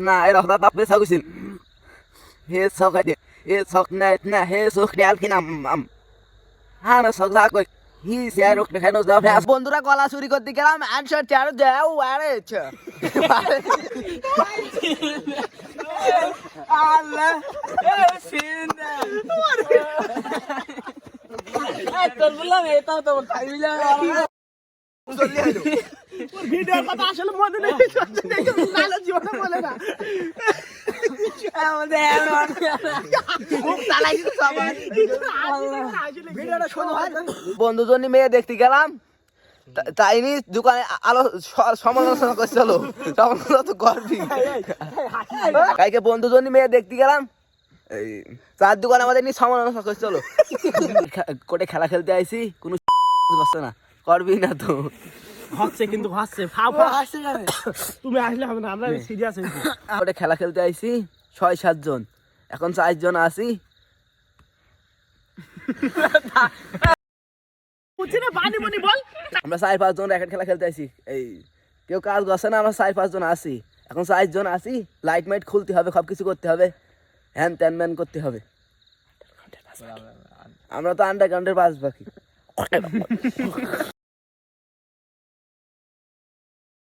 Na, er doch da besser gesehen. Hier ist auch nicht, na, hier ist auch der Alkin Hana সব যা কই হি sir okay খানো দাও বন্ধুরা গলা চুরি করতে গেলাম অ্যানসার চার দাও আরে আল্লাহ সিনা তোর বললাম এটা তো খাইলা চলে আইলো ওর ভিডিওর কথা আসলে মনে নেই নালা জীবনে বলে না বন্ধুজন মেয়ে দেখতে গেলাম তাই নি দোকানে আলো সমালোচনা করছিল সমালোচনা তো করবি কাইকে বন্ধুজন মেয়ে দেখতে গেলাম এই চার দোকানে আমাদের নি সমালোচনা করছিল কোটে খেলা খেলতে আইছি কোনো করছে না করবি না তো হচ্ছে কিন্তু হচ্ছে তুমি আসলে হবে না আমরা সিরিয়াস হইছি কোটে খেলা খেলতে আইছি 6-7 জন এখন 4 জন আছি আমরা 4-5 জন র্যাকেট খেলা খেলতে আইছি এই কেউ কাজ করছে না আমরা 4-5 জন আছি এখন 4 জন আছি লাইট মাইট খুলতে হবে সব কিছু করতে হবে হ্যান ত্যান ম্যান করতে হবে আমরা তো আন্ডারগ্রাউন্ডের পাস বাকি